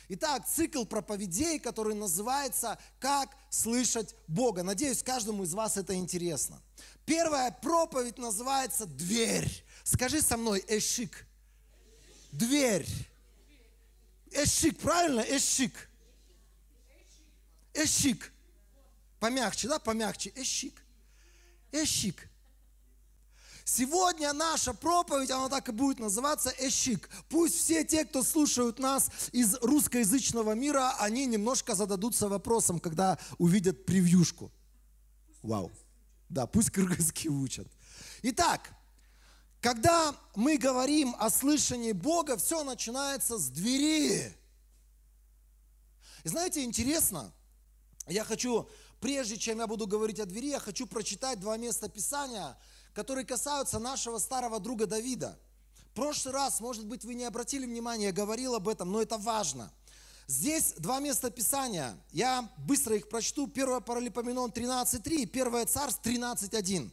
Итак, цикл проповедей, который называется «Как слышать Бога». Надеюсь, каждому из вас это интересно. Первая проповедь называется «Дверь». Скажи со мной «Эшик». Дверь. Эшик, правильно? Эшик. Эшик. Помягче, да? Помягче. Эшик. Эшик. Сегодня наша проповедь, она так и будет называться «Эшик». Пусть все те, кто слушают нас из русскоязычного мира, они немножко зададутся вопросом, когда увидят превьюшку. Вау. Да, пусть кыргызский учат. Итак, когда мы говорим о слышании Бога, все начинается с двери. И знаете, интересно, я хочу, прежде чем я буду говорить о двери, я хочу прочитать 2 места Писания, которые касаются нашего старого друга Давида. В прошлый раз, может быть, вы не обратили внимания, я говорил об этом, но это важно. Здесь 2 места Писания, я быстро их прочту. 1 Паралипоменон 13:3 и 1 Царств 13:1.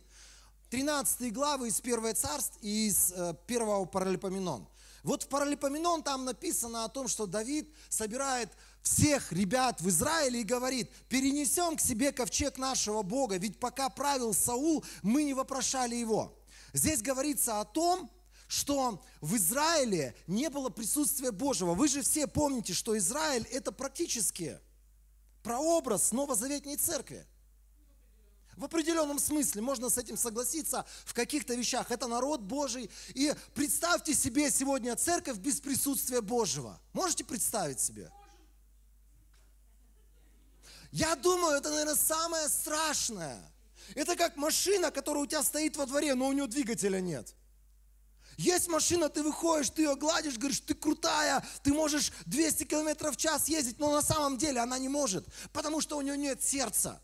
13 главы из 1 Царств и из 1 Паралипоменон. Вот в Паралипоменон там написано о том, что Давид собирает всех ребят в Израиле и говорит: перенесем к себе ковчег нашего Бога, ведь пока правил Саул, мы не вопрошали его. Здесь говорится о том, что в Израиле не было присутствия Божьего. Вы же все помните, что Израиль – это практически прообраз новозаветней церкви. В определенном смысле можно с этим согласиться в каких-то вещах. Это народ Божий. И представьте себе сегодня церковь без присутствия Божьего. Можете представить себе? Я думаю, это, наверное, самое страшное. Это как машина, которая у тебя стоит во дворе, но у нее двигателя нет. Есть машина, ты выходишь, ты ее гладишь, говоришь: ты крутая, ты можешь 200 км в час ездить, но на самом деле она не может, потому что у нее нет сердца.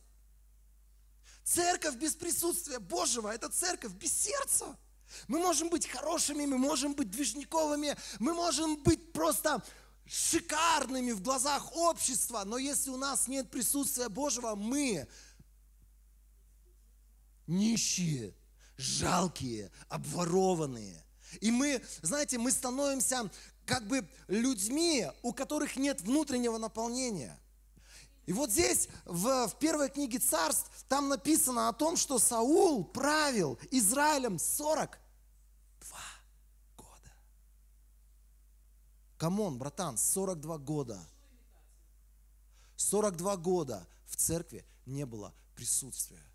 Церковь без присутствия Божьего – это церковь без сердца. Мы можем быть хорошими, мы можем быть движниковыми, мы можем быть просто шикарными в глазах общества, но если у нас нет присутствия Божьего, мы нищие, жалкие, обворованные. И мы, знаете, мы становимся как бы людьми, у которых нет внутреннего наполнения. И вот здесь, в первой книге Царств, там написано о том, что Саул правил Израилем 42 года. Камон, братан, 42 года. 42 года в церкви не было присутствия.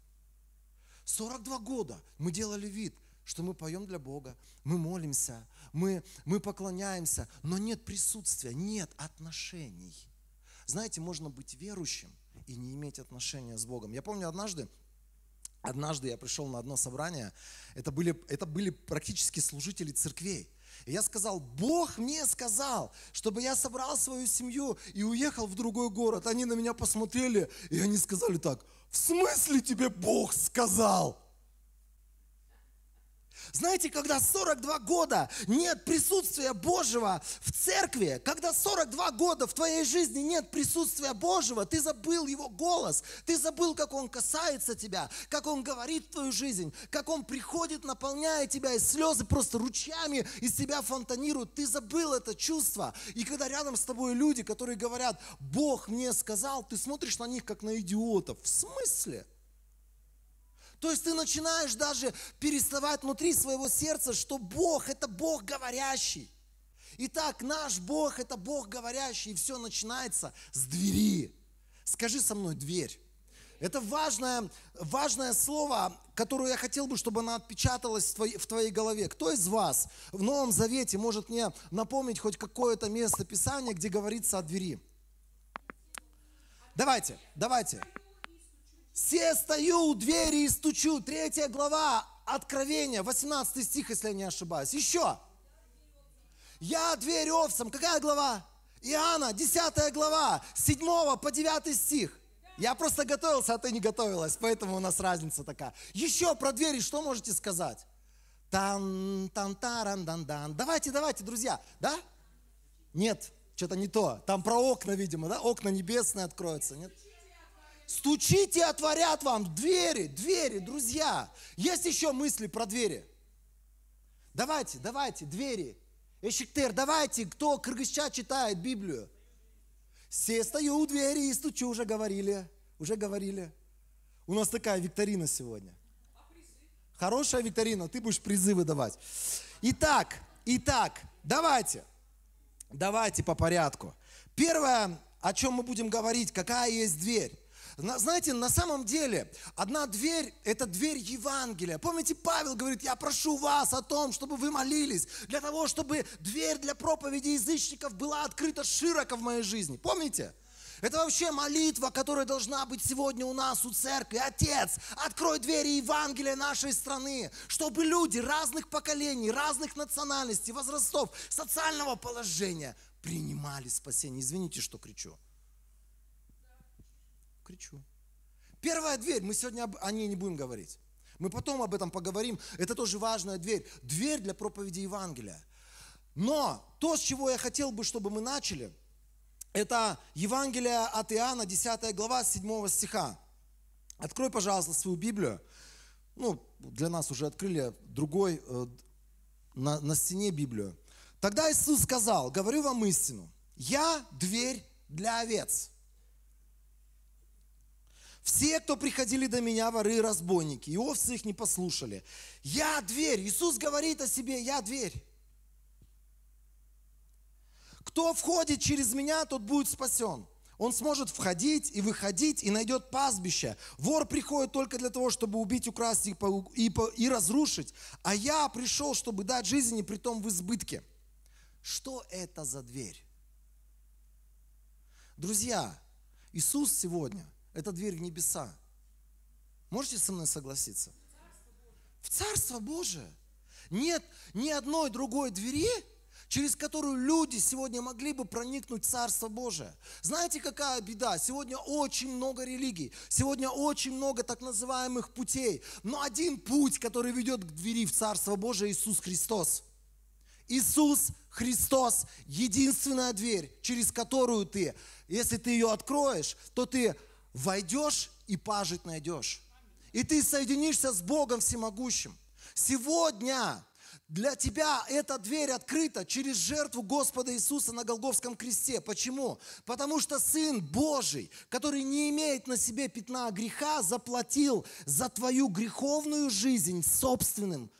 42 года мы делали вид, что мы поем для Бога, мы молимся, мы поклоняемся, но нет присутствия, нет отношений. Знаете, можно быть верующим и не иметь отношения с Богом. Я помню, однажды я пришел на одно собрание, это были практически служители церквей. И я сказал: Бог мне сказал, чтобы я собрал свою семью и уехал в другой город. Они на меня посмотрели, и они сказали так: в смысле тебе Бог сказал? Знаете, когда 42 года нет присутствия Божьего в церкви, когда 42 года в твоей жизни нет присутствия Божьего, ты забыл Его голос, ты забыл, как Он касается тебя, как Он говорит в твою жизнь, как Он приходит, наполняет тебя, и слезы просто ручьями из тебя фонтанируют. Ты забыл это чувство. И когда рядом с тобой люди, которые говорят: Бог мне сказал, ты смотришь на них, как на идиотов. В смысле? То есть ты начинаешь даже переставать внутри своего сердца, что Бог – это Бог говорящий. Итак, наш Бог – это Бог говорящий, и все начинается с двери. Скажи со мной: дверь. Это важное слово, которое я хотел бы, чтобы оно отпечаталось в твоей голове. Кто из вас в Новом Завете может мне напомнить хоть какое-то место Писания, где говорится о двери? Давайте. «Се стою у двери и стучу». 3 глава Откровения, 18 стих, если я не ошибаюсь. Еще. «Я дверь овцам». Какая глава? Иоанна, 10 глава, 7 по 9 стих. Я просто готовился, а ты не готовилась, поэтому у нас разница такая. Еще про двери что можете сказать? Тан-тан-таран-дан-дан. Давайте, друзья. Да? Нет, что-то не то. Там про окна, видимо, да? Окна небесные откроются, нет? Стучите, и отворят вам двери, друзья. Есть еще мысли про двери? Давайте, двери. Эшиктер, давайте, кто кыргызча читает Библию? Стою у двери и стучу, уже говорили. У нас такая викторина сегодня. Хорошая викторина, ты будешь призывы давать. Итак, давайте по порядку. Первое, о чем мы будем говорить, какая есть дверь. Знаете, на самом деле, одна дверь – это дверь Евангелия. Помните, Павел говорит, я прошу вас о том, чтобы вы молились, для того, чтобы дверь для проповеди язычников была открыта широко в моей жизни. Помните? Это вообще молитва, которая должна быть сегодня у нас, у церкви. Отец, открой двери Евангелия нашей страны, чтобы люди разных поколений, разных национальностей, возрастов, социального положения принимали спасение. Извините, что кричу. Первая дверь, мы сегодня о ней не будем говорить. Мы потом об этом поговорим. Это тоже важная дверь. Дверь для проповеди Евангелия. Но то, с чего я хотел бы, чтобы мы начали, это Евангелие от Иоанна, 10 глава, 7 стиха. Открой, пожалуйста, свою Библию. Для нас уже открыли другой, на стене Библию. Тогда Иисус сказал, говорю вам истину, я дверь для овец. Все, кто приходили до меня, воры и разбойники, и овцы их не послушали. Я дверь. Иисус говорит о себе, я дверь. Кто входит через меня, тот будет спасен. Он сможет входить и выходить, и найдет пастбище. Вор приходит только для того, чтобы убить, украсть и разрушить. А я пришел, чтобы дать жизнь, и притом в избытке. Что это за дверь? Друзья, Иисус сегодня – это дверь в небеса. Можете со мной согласиться? В Царство Божие. Нет ни одной другой двери, через которую люди сегодня могли бы проникнуть в Царство Божие. Знаете, какая беда? Сегодня очень много религий, сегодня очень много так называемых путей. Но один путь, который ведет к двери в Царство Божие – Иисус Христос. Иисус Христос – единственная дверь, через которую ты, если ты ее откроешь, то ты войдешь и пажить найдешь. И ты соединишься с Богом Всемогущим. Сегодня для тебя эта дверь открыта через жертву Господа Иисуса на Голгофском кресте. Почему? Потому что Сын Божий, который не имеет на себе пятна греха, заплатил за твою греховную жизнь собственной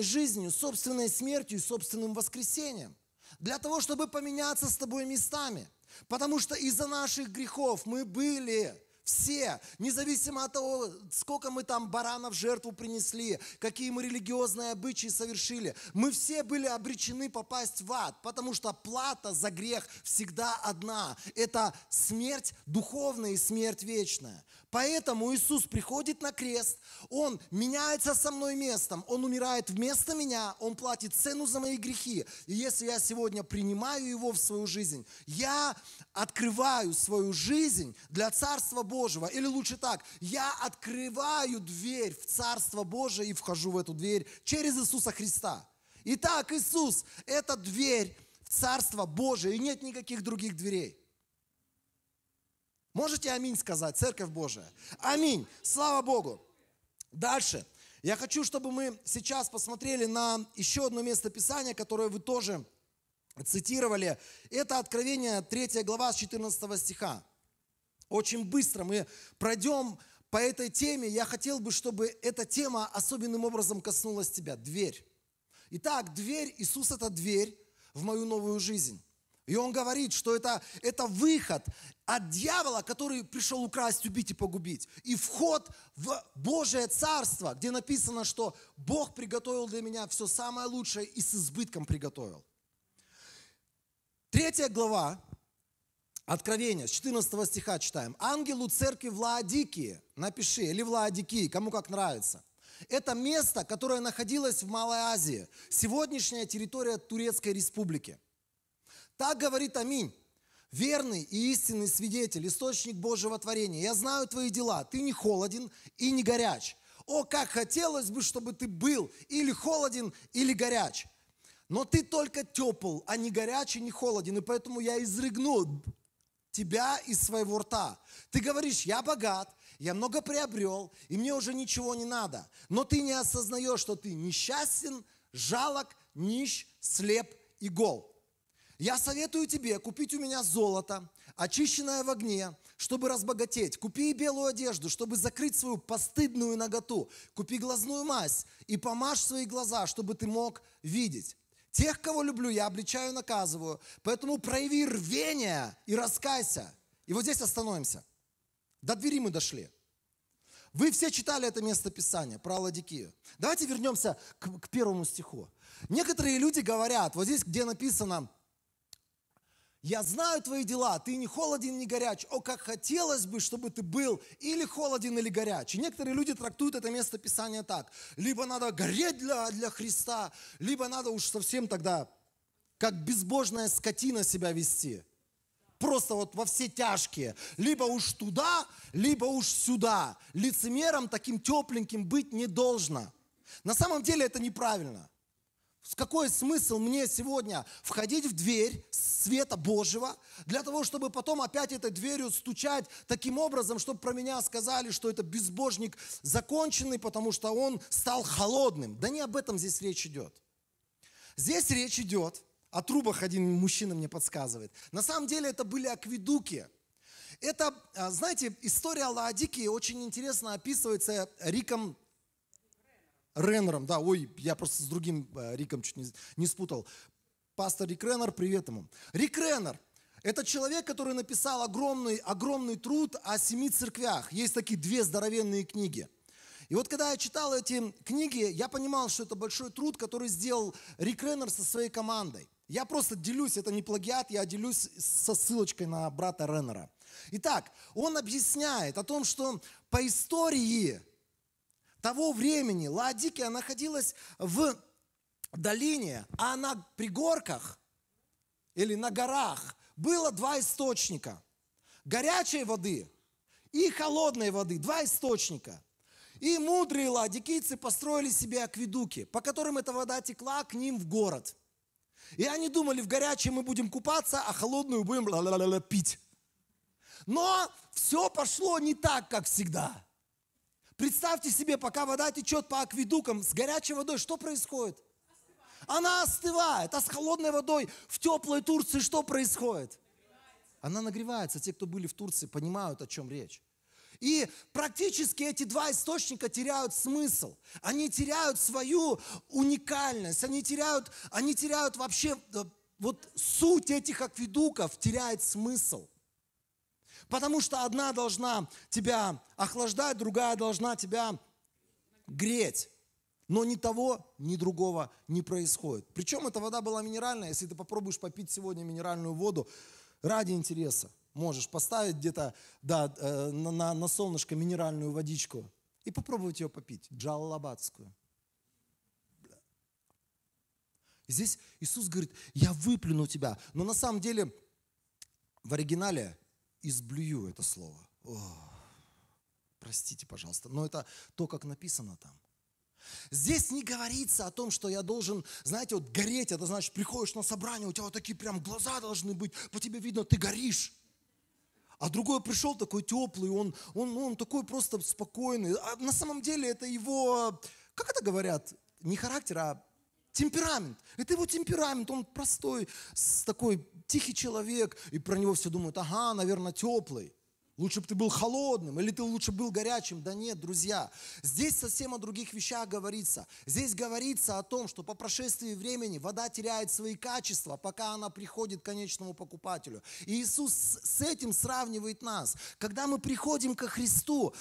жизнью, собственной смертью и собственным воскресением. Для того, чтобы поменяться с тобой местами. Потому что из-за наших грехов мы были все, независимо от того, сколько мы там баранов в жертву принесли, какие мы религиозные обычаи совершили, мы все были обречены попасть в ад, потому что плата за грех всегда одна. Это смерть духовная и смерть вечная. Поэтому Иисус приходит на крест, Он меняется со мной местом, Он умирает вместо меня, Он платит цену за мои грехи. И если я сегодня принимаю Его в свою жизнь, я открываю свою жизнь для Царства Божьего. Или лучше так, я открываю дверь в Царство Божие и вхожу в эту дверь через Иисуса Христа. Итак, Иисус – это дверь в Царство Божие, и нет никаких других дверей. Можете аминь сказать, Церковь Божия? Аминь. Слава Богу. Дальше. Я хочу, чтобы мы сейчас посмотрели на еще одно место Писания, которое вы тоже цитировали. Это Откровение 3 глава с 14 стиха. Очень быстро мы пройдем по этой теме. Я хотел бы, чтобы эта тема особенным образом коснулась тебя. Дверь. Итак, дверь, Иисус – это дверь в мою новую жизнь. И Он говорит, что это выход от дьявола, который пришел украсть, убить и погубить. И вход в Божие Царство, где написано, что Бог приготовил для меня все самое лучшее и с избытком приготовил. 3 глава Откровения, с 14 стиха читаем. «Ангелу церкви в Лаодикии», напиши, или в Лаодикии, кому как нравится. Это место, которое находилось в Малой Азии, сегодняшняя территория Турецкой Республики. Так говорит Аминь, верный и истинный свидетель, источник Божьего творения. Я знаю твои дела, ты не холоден и не горяч. О, как хотелось бы, чтобы ты был или холоден, или горяч. Но ты только тепл, а не горяч и не холоден, и поэтому я изрыгну тебя из своего рта. Ты говоришь, я богат, я много приобрел, и мне уже ничего не надо. Но ты не осознаешь, что ты несчастен, жалок, нищ, слеп и гол. Я советую тебе купить у меня золото, очищенное в огне, чтобы разбогатеть. Купи и белую одежду, чтобы закрыть свою постыдную наготу. Купи глазную мазь и помажь свои глаза, чтобы ты мог видеть. Тех, кого люблю, я обличаю и наказываю. Поэтому прояви рвение и раскайся. И вот здесь остановимся. До двери мы дошли. Вы все читали это место Писания про Ладикию. Давайте вернемся к первому стиху. Некоторые люди говорят, вот здесь, где написано: «Я знаю твои дела, ты не холоден, не горяч. О, как хотелось бы, чтобы ты был или холоден, или горяч». И некоторые люди трактуют это место Писания так. Либо надо гореть для Христа, либо надо уж совсем тогда, как безбожная скотина, себя вести. Просто вот во все тяжкие. Либо уж туда, либо уж сюда. Лицемером таким тепленьким быть не должно. На самом деле это неправильно. Какой смысл мне сегодня входить в дверь света Божьего, для того, чтобы потом опять этой дверью стучать таким образом, чтобы про меня сказали, что это безбожник законченный, потому что он стал холодным. Да не об этом здесь речь идет. Здесь речь идет о трубах, один мужчина мне подсказывает. На самом деле это были акведуки. Это, знаете, история Лаодикии очень интересно описывается Риком Реннером, да, ой, я просто с другим Риком чуть не спутал. Пастор Рик Реннер, привет ему. Рик Реннер – это человек, который написал огромный труд о 7 церквях. Есть такие 2 здоровенные книги. И вот когда я читал эти книги, я понимал, что это большой труд, который сделал Рик Реннер со своей командой. Я просто делюсь, это не плагиат, я делюсь со ссылочкой на брата Реннера. Итак, он объясняет о том, что по истории того времени Лаодикия находилась в долине, а на пригорках или на горах было 2 источника. Горячей воды и холодной воды, 2 источника. И мудрые лаодикийцы построили себе акведуки, по которым эта вода текла к ним в город. И они думали, в горячей мы будем купаться, а холодную будем пить. Но все пошло не так, как всегда. Представьте себе, пока вода течет по акведукам, с горячей водой что происходит? Она остывает. А с холодной водой в теплой Турции что происходит? Она нагревается. Те, кто были в Турции, понимают, о чем речь. И практически эти 2 источника теряют смысл. Они теряют свою уникальность. Они теряют вообще, вот суть этих акведуков теряет смысл. Потому что одна должна тебя охлаждать, другая должна тебя греть. Но ни того, ни другого не происходит. Причем эта вода была минеральная. Если ты попробуешь попить сегодня минеральную воду, ради интереса, можешь поставить где-то на солнышко минеральную водичку и попробовать ее попить, джалалабадскую. Здесь Иисус говорит: я выплюну тебя. Но на самом деле в оригинале изблюю это слово. Простите, пожалуйста, но это то, как написано там. Здесь не говорится о том, что я должен, знаете, вот гореть, это значит, приходишь на собрание, у тебя вот такие прям глаза должны быть, по тебе видно, ты горишь. А другой пришел такой теплый, он такой просто спокойный. А на самом деле это его, как это говорят, не характер, а темперамент. Это его темперамент, он простой, такой тихий человек, и про него все думают: ага, наверное, теплый. Лучше бы ты был холодным, или ты лучше был горячим. Да нет, друзья, здесь совсем о других вещах говорится. Здесь говорится о том, что по прошествии времени вода теряет свои качества, пока она приходит к конечному покупателю. И Иисус с этим сравнивает нас. Когда мы приходим ко Христу,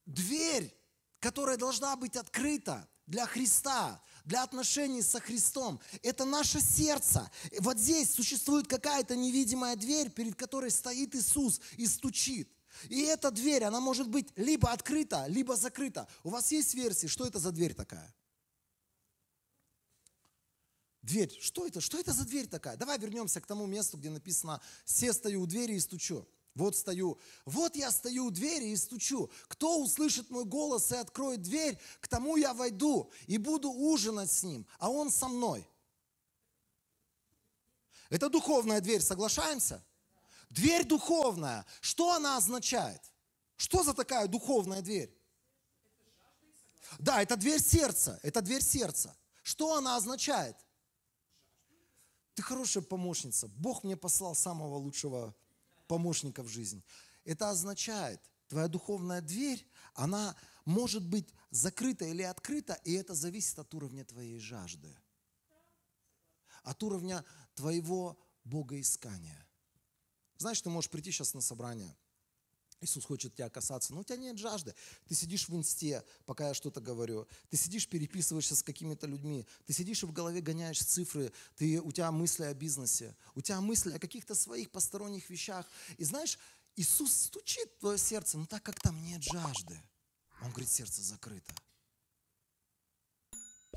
дверь, которая должна быть открыта для Христа, для отношений со Христом, это наше сердце. Вот здесь существует какая-то невидимая дверь, перед которой стоит Иисус и стучит. И эта дверь, она может быть либо открыта, либо закрыта. У вас есть версии, что это за дверь такая? Дверь, что это? Что это за дверь такая? Давай вернемся к тому месту, где написано: «Се стою у двери и стучу». Вот стою. Вот я стою у двери и стучу. Кто услышит мой голос и откроет дверь, к тому я войду и буду ужинать с ним, а он со мной. Это духовная дверь, соглашаемся? Дверь духовная. Что она означает? Что за такая духовная дверь? Да, это дверь сердца. Это дверь сердца. Что она означает? Ты хорошая помощница. Бог мне послал самого лучшего помощника в жизнь. Это означает, твоя духовная дверь, она может быть закрыта или открыта, и это зависит от уровня твоей жажды. От уровня твоего богоискания. Знаешь, ты можешь прийти сейчас на собрание. Иисус хочет тебя касаться, но у тебя нет жажды. Ты сидишь в инсте, пока я что-то говорю. Ты сидишь, переписываешься с какими-то людьми. Ты сидишь и в голове гоняешь цифры. У тебя мысли о бизнесе. У тебя мысли о каких-то своих посторонних вещах. И знаешь, Иисус стучит в твое сердце, но так как там нет жажды. Он говорит, сердце закрыто.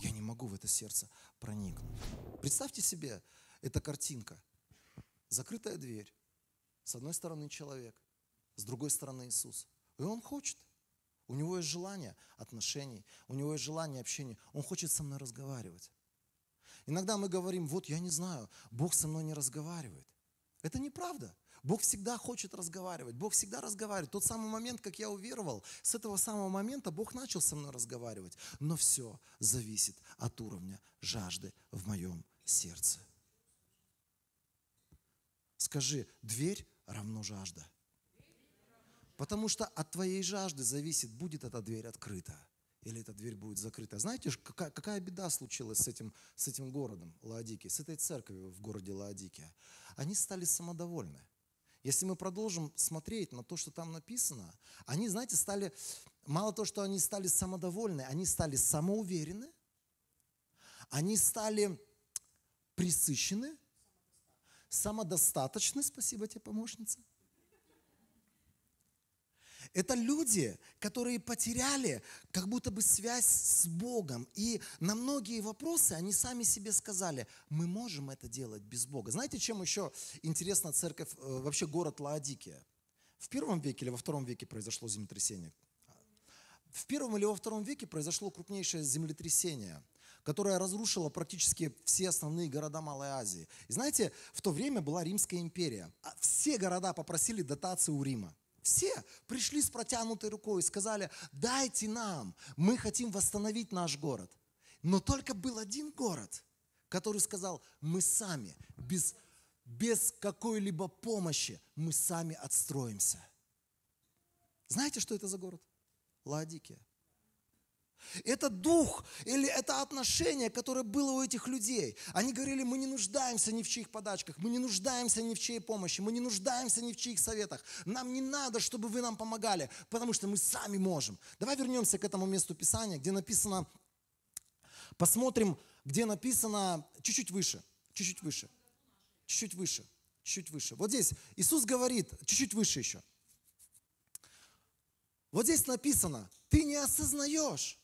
Я не могу в это сердце проникнуть. Представьте себе, эта картинка. Закрытая дверь. С одной стороны человек. С другой стороны Иисус. И Он хочет. У Него есть желание отношений, у Него есть желание общения. Он хочет со мной разговаривать. Иногда мы говорим, вот я не знаю, Бог со мной не разговаривает. Это неправда. Бог всегда хочет разговаривать. Бог всегда разговаривает. Тот самый момент, как я уверовал, с этого самого момента Бог начал со мной разговаривать. Но все зависит от уровня жажды в моем сердце. Скажи, дверь равно жажда. Потому что от твоей жажды зависит, будет эта дверь открыта или эта дверь будет закрыта. Знаете, какая беда случилась с этим городом Лаодикия, с этой церковью в городе Лаодикия? Они стали самодовольны. Если мы продолжим смотреть на то, что там написано, они, знаете, стали, мало того, что они стали самодовольны, они стали самоуверены, они стали пресыщены, самодостаточны, спасибо тебе, помощница. Это люди, которые потеряли как будто бы связь с Богом. И на многие вопросы они сами себе сказали, мы можем это делать без Бога. Знаете, чем еще интересна церковь, вообще город Лаодикия? В 1 веке или во 2 веке произошло землетрясение? В 1 или во 2 веке произошло крупнейшее землетрясение, которое разрушило практически все основные города Малой Азии. И знаете, в то время была Римская империя. Все города попросили дотации у Рима. Все пришли с протянутой рукой и сказали, дайте нам, мы хотим восстановить наш город. Но только был один город, который сказал, мы сами, без какой-либо помощи, мы сами отстроимся. Знаете, что это за город? Лаодикия. Это дух или это отношение, которое было у этих людей. Они говорили, мы не нуждаемся ни в чьих подачках, мы не нуждаемся ни в чьей помощи, мы не нуждаемся ни в чьих советах. Нам не надо, чтобы вы нам помогали, потому что мы сами можем. Давай вернемся к этому месту Писания, где написано, посмотрим, где написано чуть-чуть выше, чуть-чуть выше, чуть-чуть выше, чуть-чуть выше. Вот здесь Иисус говорит, чуть-чуть выше еще. Вот здесь написано, ты не осознаешь.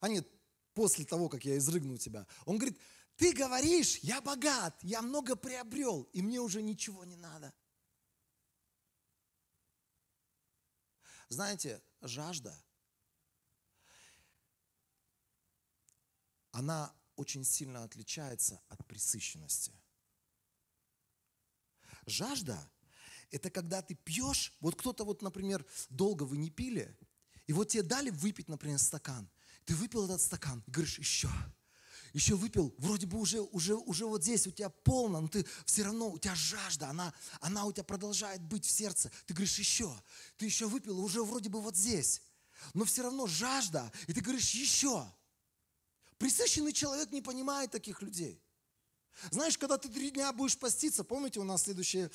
А нет, после того, как я изрыгну тебя. Он говорит, ты говоришь, я богат, я много приобрел, и мне уже ничего не надо. Знаете, жажда, она очень сильно отличается от пресыщенности. Жажда – это когда ты пьешь, вот кто-то, вот, например, долго вы не пили, и вот тебе дали выпить, например, стакан. Ты выпил этот стакан, и говоришь, еще выпил, вроде бы уже вот здесь у тебя полно, но ты все равно, у тебя жажда, она у тебя продолжает быть в сердце. Ты говоришь, ты еще выпил, уже вроде бы вот здесь, но все равно жажда, и ты говоришь, еще. Пресыщенный человек не понимает таких людей. Знаешь, когда ты 3 дня будешь поститься, помните, у нас следующее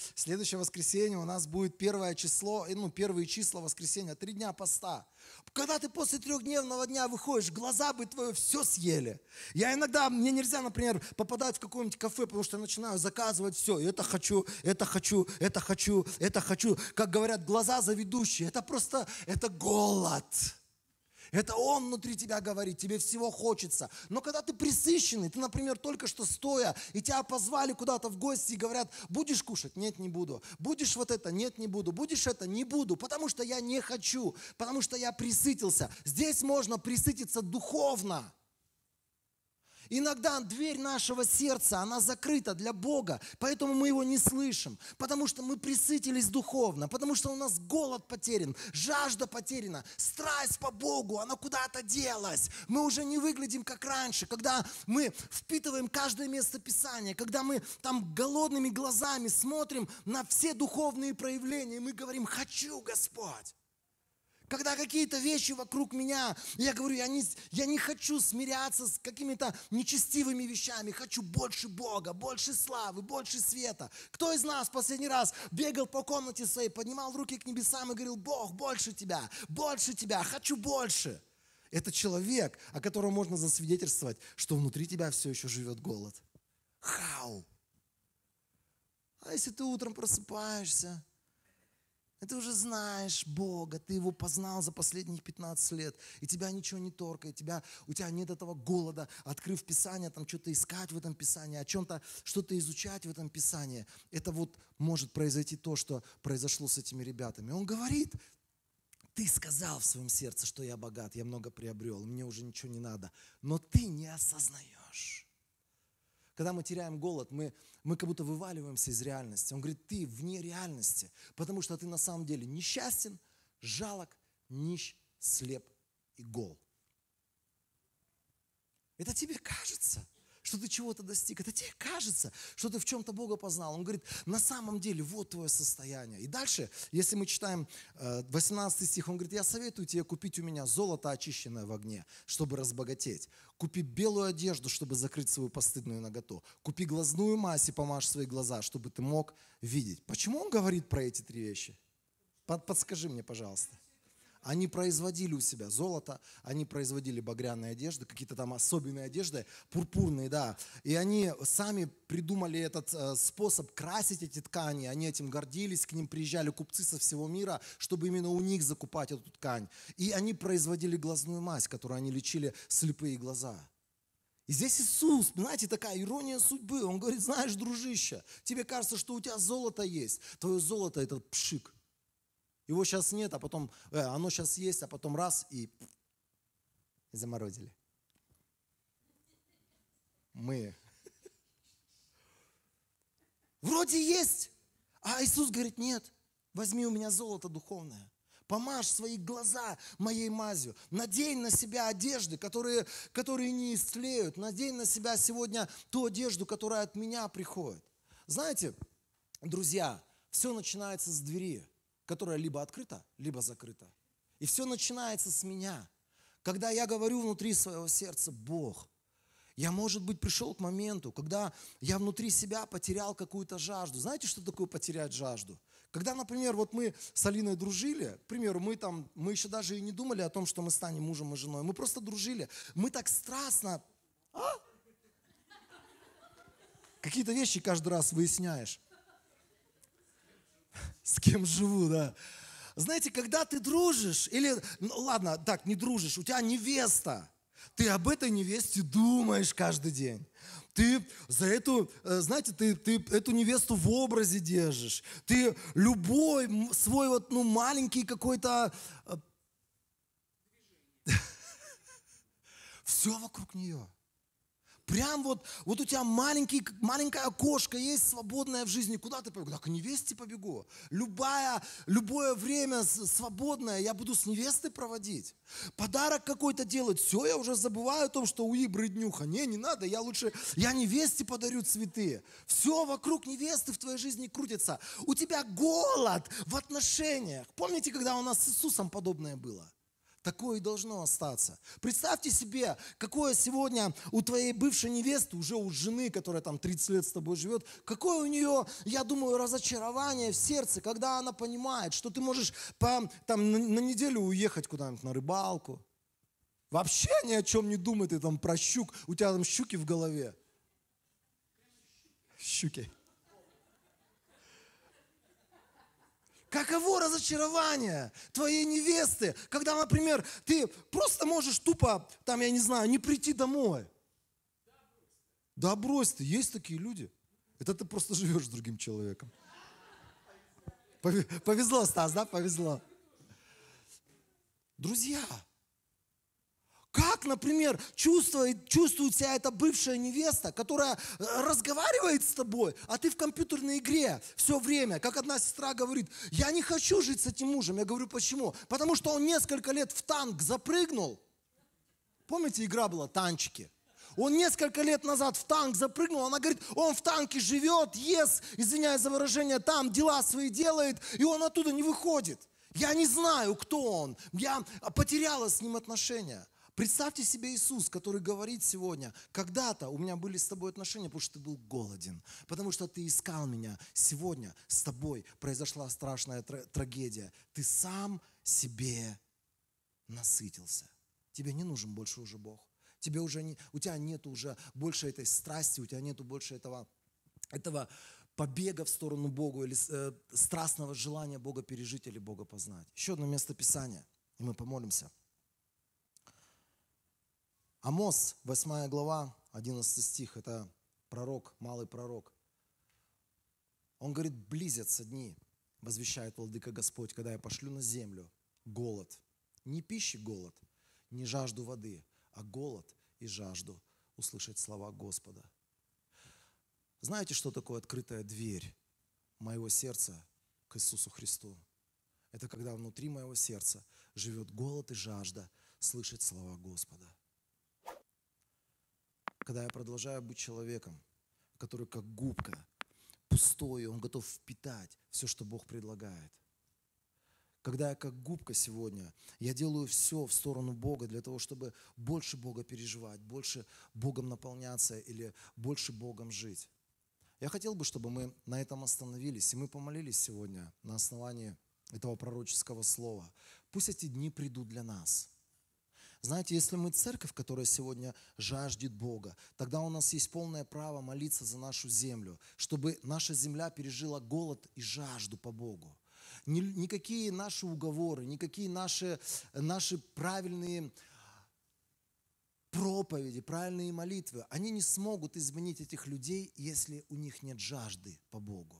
воскресенье, у нас будет первое число, первые числа воскресенья, 3 дня поста. Когда ты после 3-дневного дня выходишь, глаза бы твои все съели. Мне нельзя, например, попадать в какое-нибудь кафе, потому что я начинаю заказывать все. Это хочу, это хочу, это хочу, это хочу. Как говорят, глаза заведущие. Это голод. Это Он внутри тебя говорит, тебе всего хочется. Но когда ты пресыщенный, ты, например, только что стоя, и тебя позвали куда-то в гости и говорят, будешь кушать? Нет, не буду. Будешь вот это? Нет, не буду. Будешь это? Не буду, потому что я не хочу, потому что я пресытился. Здесь можно пресытиться духовно. Иногда дверь нашего сердца, она закрыта для Бога, поэтому мы Его не слышим, потому что мы пресытились духовно, потому что у нас голод потерян, жажда потеряна, страсть по Богу, она куда-то делась. Мы уже не выглядим как раньше, когда мы впитываем каждое место Писания, когда мы там голодными глазами смотрим на все духовные проявления, и мы говорим: «Хочу, Господь». Когда какие-то вещи вокруг меня, я говорю, я не хочу смиряться с какими-то нечестивыми вещами, хочу больше Бога, больше славы, больше света. Кто из нас в последний раз бегал по комнате своей, поднимал руки к небесам и говорил: «Бог, больше тебя, хочу больше». Это человек, о котором можно засвидетельствовать, что внутри тебя все еще живет голод. Хау! А если ты утром просыпаешься, и ты уже знаешь Бога, ты Его познал за последние 15 лет, и тебя ничего не торкает, у тебя нет этого голода, открыв Писание, там что-то искать в этом Писании, о чем-то, что-то изучать в этом Писании. Это вот может произойти то, что произошло с этими ребятами. Он говорит: ты сказал в своем сердце, что я богат, я много приобрел, мне уже ничего не надо, но ты не осознаешь. Когда мы теряем голод, мы как будто вываливаемся из реальности. Он говорит: ты вне реальности, потому что ты на самом деле несчастен, жалок, нищ, слеп и гол. Это тебе кажется, что ты чего-то достиг. Это тебе кажется, что ты в чем-то Бога познал. Он говорит: на самом деле вот твое состояние. И дальше, если мы читаем 18 стих, он говорит: я советую тебе купить у меня золото, очищенное в огне, чтобы разбогатеть. Купи белую одежду, чтобы закрыть свою постыдную наготу. Купи глазную мазь и помажь свои глаза, чтобы ты мог видеть. Почему он говорит про эти три вещи? Подскажи мне, пожалуйста. Они производили у себя золото, они производили багряные одежды, какие-то там особенные одежды, пурпурные, да. И они сами придумали этот способ красить эти ткани, они этим гордились, к ним приезжали купцы со всего мира, чтобы именно у них закупать эту ткань. И они производили глазную мазь, которой они лечили слепые глаза. И здесь Иисус, знаете, такая ирония судьбы. Он говорит: знаешь, дружище, тебе кажется, что у тебя золото есть. Твое золото – это пшик. Его сейчас нет, а потом, оно сейчас есть, а потом раз и заморозили. Мы. Вроде есть, а Иисус говорит: нет, возьми у меня золото духовное. Помажь свои глаза моей мазью. Надень на себя одежды, которые не истлеют. Надень на себя сегодня ту одежду, которая от меня приходит. Знаете, друзья, все начинается с двери, которая либо открыта, либо закрыта. И все начинается с меня. Когда я говорю внутри своего сердца: Бог, я, может быть, пришел к моменту, когда я внутри себя потерял какую-то жажду. Знаете, что такое потерять жажду? Когда, например, вот мы с Алиной дружили, к примеру, мы еще даже и не думали о том, что мы станем мужем и женой. Мы просто дружили. Мы так страстно... Какие-то вещи каждый раз выясняешь. С кем живу, да. Знаете, когда ты дружишь, или, ладно, так, не дружишь, у тебя невеста, ты об этой невесте думаешь каждый день. Ты за эту, знаете, ты эту невесту в образе держишь. Ты любой свой вот, маленький какой-то... Все вокруг нее. Прям вот у тебя маленькое окошко есть, свободное в жизни. Куда ты побегу? Да, к невесте побегу. Любое время свободное я буду с невестой проводить. Подарок какой-то делать. Все, я уже забываю о том, что у Ибры днюха. Не надо, я невесте подарю цветы. Все вокруг невесты в твоей жизни крутится. У тебя голод в отношениях. Помните, когда у нас с Иисусом подобное было? Такое и должно остаться. Представьте себе, какое сегодня у твоей бывшей невесты, уже у жены, которая там 30 лет с тобой живет, какое у нее, я думаю, разочарование в сердце, когда она понимает, что ты можешь на неделю уехать куда-нибудь на рыбалку. Вообще ни о чем не думай, ты там про щук, у тебя там щуки в голове. Щуки. Каково разочарование твоей невесты, когда, например, ты просто можешь тупо, я не знаю, не прийти домой. Да брось ты, есть такие люди. Это ты просто живешь с другим человеком. Повезло, Стас, да? Повезло. Друзья, Как, например, чувствует себя эта бывшая невеста, которая разговаривает с тобой, а ты в компьютерной игре все время. Как одна сестра говорит, я не хочу жить с этим мужем. Я говорю, почему? Потому что он несколько лет в танк запрыгнул. Помните, игра была «Танчики»? Он несколько лет назад в танк запрыгнул, она говорит, он в танке живет, ест, извиняюсь за выражение, там дела свои делает, и он оттуда не выходит. Я не знаю, кто он, я потеряла с ним отношения. Представьте себе Иисус, который говорит сегодня, когда-то у меня были с тобой отношения, потому что ты был голоден, потому что ты искал меня. Сегодня с тобой произошла страшная трагедия. Ты сам себе насытился. Тебе не нужен больше уже Бог. У тебя нет уже больше этой страсти, у тебя нет больше этого побега в сторону Бога или страстного желания Бога пережить или Бога познать. Еще одно место Писания, и мы помолимся. Амос, 8 глава, 11 стих, это пророк, малый пророк. Он говорит, близятся дни, возвещает владыка Господь, когда я пошлю на землю голод. Не пищи голод, не жажду воды, а голод и жажду услышать слова Господа. Знаете, что такое открытая дверь моего сердца к Иисусу Христу? Это когда внутри моего сердца живет голод и жажда слышать слова Господа. Когда я продолжаю быть человеком, который как губка, пустой, он готов впитать все, что Бог предлагает. Когда я как губка сегодня, я делаю все в сторону Бога для того, чтобы больше Бога переживать, больше Богом наполняться или больше Богом жить. Я хотел бы, чтобы мы на этом остановились, и мы помолились сегодня на основании этого пророческого слова. Пусть эти дни придут для нас. Знаете, если мы церковь, которая сегодня жаждет Бога, тогда у нас есть полное право молиться за нашу землю, чтобы наша земля пережила голод и жажду по Богу. Никакие наши уговоры, никакие наши правильные проповеди, правильные молитвы, они не смогут изменить этих людей, если у них нет жажды по Богу.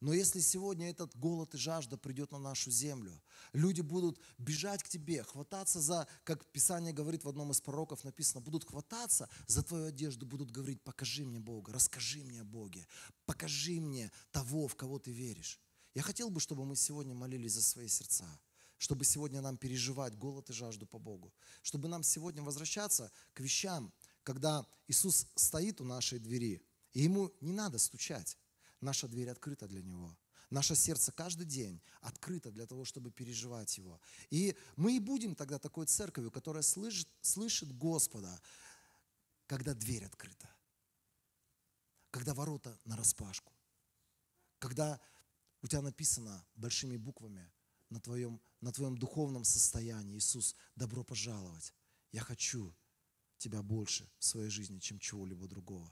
Но если сегодня этот голод и жажда придет на нашу землю, люди будут бежать к тебе, хвататься за, как Писание говорит в одном из пророков написано, будут хвататься за твою одежду, будут говорить, покажи мне Бога, расскажи мне о Боге, покажи мне того, в кого ты веришь. Я хотел бы, чтобы мы сегодня молились за свои сердца, чтобы сегодня нам переживать голод и жажду по Богу, чтобы нам сегодня возвращаться к вещам, когда Иисус стоит у нашей двери, и Ему не надо стучать. Наша дверь открыта для Него. Наше сердце каждый день открыто для того, чтобы переживать Его. И мы и будем тогда такой церковью, которая слышит Господа, когда дверь открыта, когда ворота нараспашку, когда у тебя написано большими буквами на твоем духовном состоянии: Иисус, добро пожаловать. Я хочу Тебя больше в своей жизни, чем чего-либо другого.